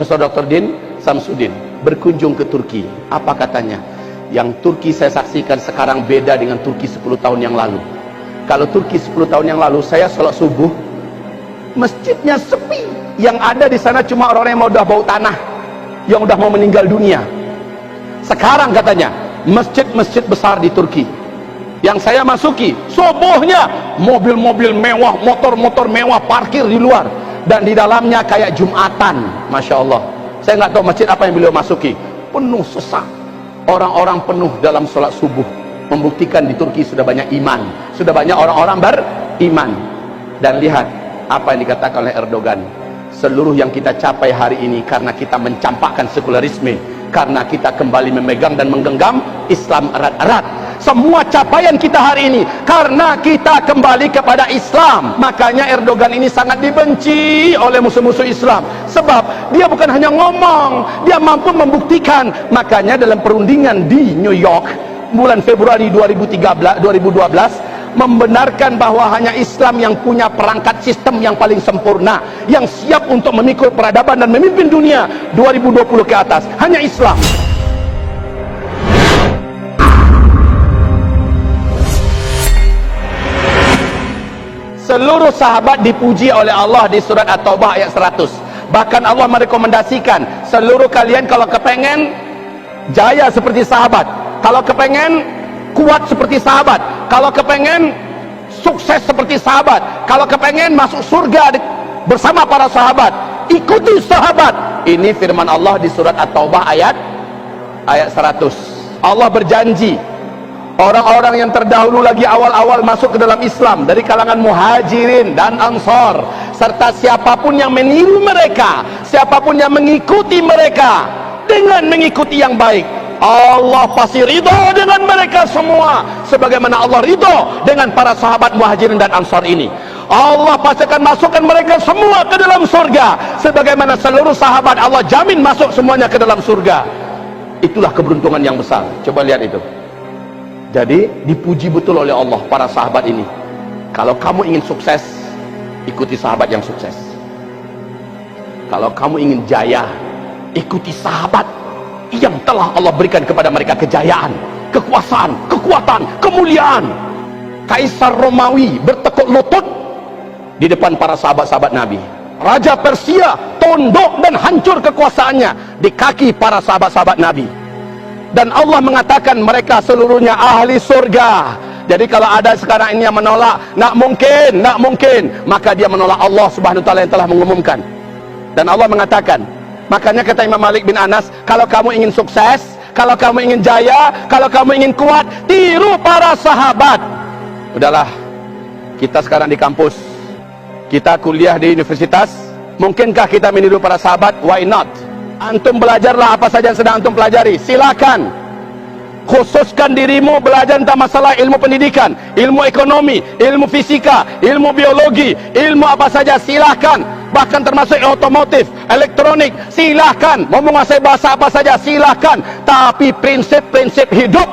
Profesor Dr. Din Samsudin berkunjung ke Turki. Apa katanya? Yang Turki saya saksikan sekarang beda dengan Turki 10 tahun yang lalu. Kalau Turki 10 tahun yang lalu saya sholat subuh, masjidnya sepi. Yang ada di sana cuma orang-orang yang udah bau tanah, yang udah mau meninggal dunia. Sekarang katanya masjid-masjid besar di Turki yang saya masuki, subuhnya mobil-mobil mewah, motor-motor mewah parkir di luar, dan di dalamnya kayak Jumatan. Masya Allah. Saya nggak tahu masjid apa yang beliau masuki, penuh sesak, orang-orang penuh dalam sholat subuh, membuktikan di Turki sudah banyak iman, sudah banyak orang-orang beriman. Dan lihat apa yang dikatakan oleh Erdogan, seluruh yang kita capai hari ini karena kita mencampakkan sekularisme, karena kita kembali memegang dan menggenggam Islam erat-erat. Semua capaian kita hari ini karena kita kembali kepada Islam. Makanya Erdogan ini sangat dibenci oleh musuh-musuh Islam, sebab dia bukan hanya ngomong, dia mampu membuktikan. Makanya dalam perundingan di New York bulan Februari 2012 membenarkan bahwa hanya Islam yang punya perangkat sistem yang paling sempurna, yang siap untuk memikul peradaban dan memimpin dunia 2020 ke atas. Hanya Islam. Seluruh sahabat dipuji oleh Allah di surat At-Taubah ayat 100. Bahkan Allah merekomendasikan seluruh kalian kalau kepengen jaya seperti sahabat, kalau kepengen kuat seperti sahabat, kalau kepengen sukses seperti sahabat, kalau kepengen masuk surga bersama para sahabat, ikuti sahabat. Ini firman Allah di surat At-Taubah ayat 100. Allah berjanji orang-orang yang terdahulu lagi awal-awal masuk ke dalam Islam dari kalangan muhajirin dan ansar, serta siapapun yang meniru mereka, siapapun yang mengikuti mereka dengan mengikuti yang baik, Allah pasti ridho dengan mereka semua, sebagaimana Allah ridho dengan para sahabat muhajirin dan ansar ini. Allah pasti akan masukkan mereka semua ke dalam surga, sebagaimana seluruh sahabat Allah jamin masuk semuanya ke dalam surga. Itulah keberuntungan yang besar. Coba lihat itu. Jadi dipuji betul oleh Allah para sahabat ini. Kalau kamu ingin sukses, ikuti sahabat yang sukses. Kalau kamu ingin jaya, ikuti sahabat yang telah Allah berikan kepada mereka kejayaan, kekuasaan, kekuatan, kemuliaan. Kaisar Romawi bertekuk lutut di depan para sahabat-sahabat Nabi. Raja Persia tunduk dan hancur kekuasaannya di kaki para sahabat-sahabat Nabi. Dan Allah mengatakan mereka seluruhnya ahli surga. Jadi kalau ada sekarang ini yang menolak, nak mungkin, maka dia menolak Allah Subhanahu wa taala yang telah mengumumkan. Dan Allah mengatakan, makanya kata Imam Malik bin Anas, kalau kamu ingin sukses, kalau kamu ingin jaya, kalau kamu ingin kuat, tiru para sahabat. Udahlah, kita sekarang di kampus, kita kuliah di universitas, mungkinkah kita meniru para sahabat? Why not? Antum belajarlah apa saja yang sedang antum pelajari, silakan. Khususkan dirimu belajar tentang masalah ilmu pendidikan, ilmu ekonomi, ilmu fisika, ilmu biologi, ilmu apa saja, silakan. Bahkan termasuk otomotif, elektronik, silakan. Mau menguasai bahasa apa saja, silakan. Tapi prinsip-prinsip hidup,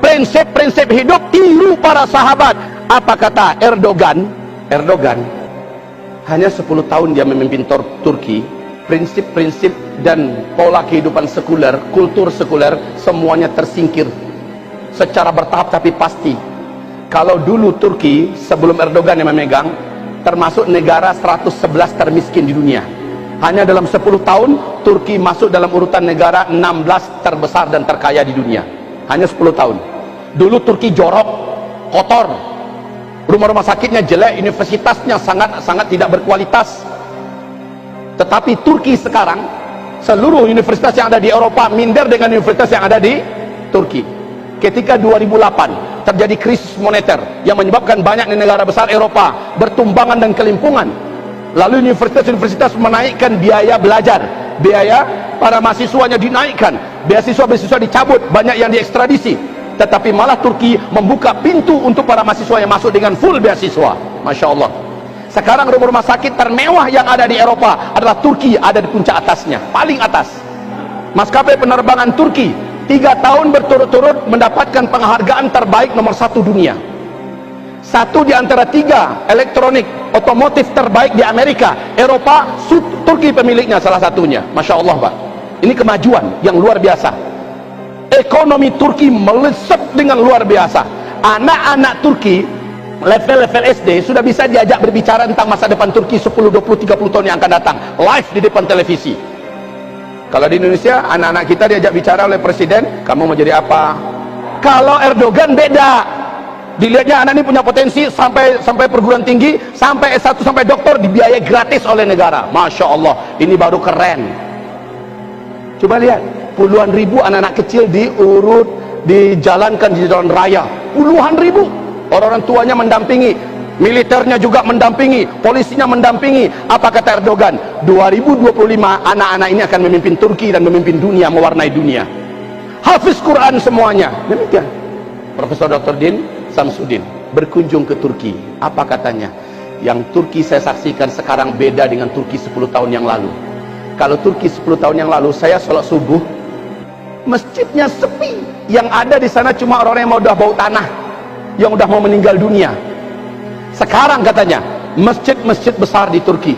prinsip-prinsip hidup tiru para sahabat. Apa kata Erdogan? Erdogan hanya 10 tahun dia memimpin Turki. Prinsip-prinsip dan pola kehidupan sekuler, kultur sekuler, semuanya tersingkir secara bertahap tapi pasti. Kalau dulu Turki sebelum Erdogan yang memegang termasuk negara 111 termiskin di dunia, hanya dalam 10 tahun Turki masuk dalam urutan negara 16 terbesar dan terkaya di dunia. Hanya 10 tahun. Dulu Turki jorok, kotor, rumah-rumah sakitnya jelek, universitasnya sangat tidak berkualitas. Tetapi Turki sekarang, seluruh universitas yang ada di Eropa minder dengan universitas yang ada di Turki. Ketika 2008 terjadi krisis moneter yang menyebabkan banyak negara besar Eropa bertumbangan dan kelimpungan, lalu universitas-universitas menaikkan biaya belajar, biaya para mahasiswanya dinaikkan, beasiswa-beasiswa dicabut, banyak yang diekstradisi. Tetapi malah Turki membuka pintu untuk para mahasiswa yang masuk dengan full beasiswa. Masya Allah. Sekarang rumah sakit termewah yang ada di Eropa adalah Turki, ada di puncak atasnya, paling atas. Maskapai penerbangan Turki 3 tahun berturut-turut mendapatkan penghargaan terbaik nomor 1 dunia. 1 di antara 3 elektronik otomotif terbaik di Amerika, Eropa, Turki pemiliknya salah satunya. Masya Allah Pak, ini kemajuan yang luar biasa. Ekonomi Turki melesat dengan luar biasa. Anak-anak Turki level-level SD sudah bisa diajak berbicara tentang masa depan Turki 10, 20, 30 tahun yang akan datang, live di depan televisi. Kalau di Indonesia, anak-anak kita diajak bicara oleh presiden, kamu mau jadi apa? Kalau Erdogan beda, dilihatnya anak ini punya potensi sampai perguruan tinggi, sampai S1, sampai doktor, dibiayai gratis oleh negara. Masya Allah, ini baru keren. Coba lihat, puluhan ribu anak-anak kecil diurut, dijalankan di jalan raya, puluhan ribu. Orang-orang tuanya mendampingi, militernya juga mendampingi, polisinya mendampingi. Apa kata Erdogan? 2025 anak-anak ini akan memimpin Turki dan memimpin dunia, mewarnai dunia. Hafiz Quran semuanya. Demikian. Profesor Dr. Din Samsudin berkunjung ke Turki. Apa katanya? Yang Turki saya saksikan sekarang beda dengan Turki 10 tahun yang lalu. Kalau Turki 10 tahun yang lalu, saya sholat subuh, masjidnya sepi. Yang ada di sana cuma orang-orang yang udah bau tanah, yang udah mau meninggal dunia. Sekarang katanya, masjid-masjid besar di Turki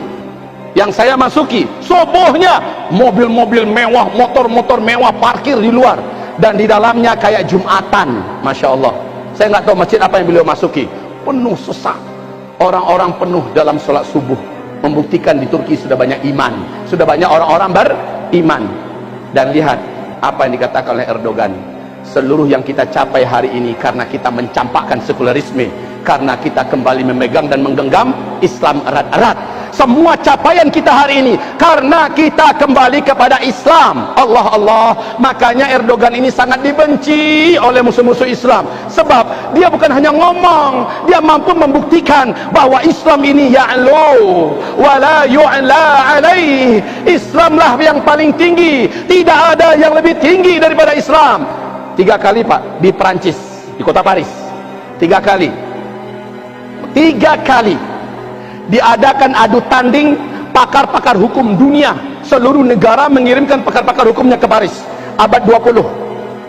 yang saya masuki, subuhnya mobil-mobil mewah, motor-motor mewah parkir di luar, dan di dalamnya kayak Jumatan. Masya Allah, saya nggak tahu masjid apa yang beliau masuki, penuh sesak, orang-orang penuh dalam sholat subuh, membuktikan di Turki sudah banyak iman, sudah banyak orang-orang beriman. Dan lihat apa yang dikatakan oleh Erdogan, seluruh yang kita capai hari ini karena kita mencampakkan sekularisme, karena kita kembali memegang dan menggenggam Islam erat-erat. Semua capaian kita hari ini karena kita kembali kepada Islam. Allah Allah, makanya Erdogan ini sangat dibenci oleh musuh-musuh Islam, sebab dia bukan hanya ngomong, dia mampu membuktikan bahwa Islam ini ya'lu wa la yu'la alaih. Islamlah yang paling tinggi, tidak ada yang lebih tinggi daripada Islam. 3 kali Pak di Perancis, di kota Paris, 3 kali diadakan adu tanding pakar-pakar hukum dunia. Seluruh negara mengirimkan pakar-pakar hukumnya ke Paris abad 20,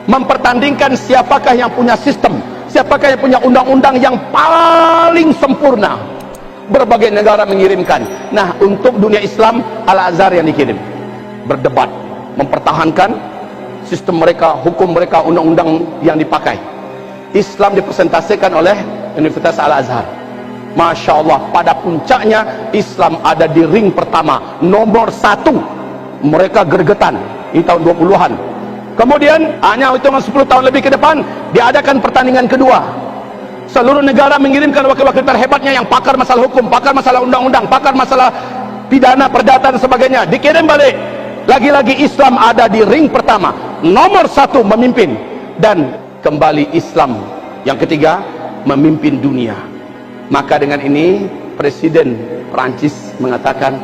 mempertandingkan siapakah yang punya sistem, siapakah yang punya undang-undang yang paling sempurna. Berbagai negara mengirimkan. Nah, untuk dunia Islam, Al-Azhar yang dikirim, berdebat, mempertahankan sistem mereka, hukum mereka, undang-undang yang dipakai. Islam dipresentasikan oleh Universitas Al-Azhar. Masya Allah, pada puncaknya Islam ada di ring pertama, nomor 1. Mereka gergetan, ini tahun 20-an. Kemudian hanya hitungan 10 tahun lebih ke depan, diadakan pertandingan kedua. Seluruh negara mengirimkan wakil-wakil terhebatnya yang pakar masalah hukum, pakar masalah undang-undang, pakar masalah pidana, perdata dan sebagainya, dikirim balik. Lagi-lagi Islam ada di ring pertama, nomor 1 memimpin. Dan kembali Islam yang ketiga memimpin dunia. Maka dengan ini Presiden Prancis mengatakan,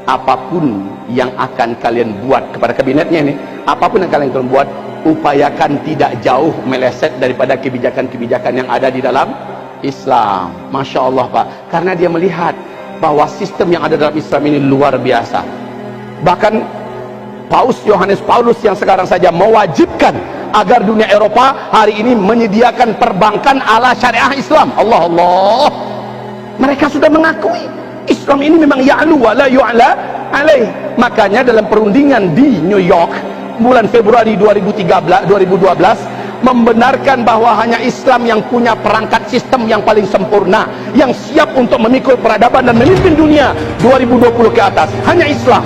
apapun yang akan kalian buat, kepada kabinetnya ini, apapun yang kalian buat, upayakan tidak jauh meleset daripada kebijakan-kebijakan yang ada di dalam Islam. Masya Allah Pak, karena dia melihat bahwa sistem yang ada dalam Islam ini luar biasa. Bahkan Paus Yohanes Paulus yang sekarang saja mewajibkan agar dunia Eropa hari ini menyediakan perbankan ala syariah Islam. Allah Allah, mereka sudah mengakui Islam ini memang ya'lu wa la yu'la alaih. Makanya dalam perundingan di New York bulan Februari 2012 membenarkan bahwa hanya Islam yang punya perangkat sistem yang paling sempurna, yang siap untuk memikul peradaban dan memimpin dunia 2020 ke atas. Hanya Islam.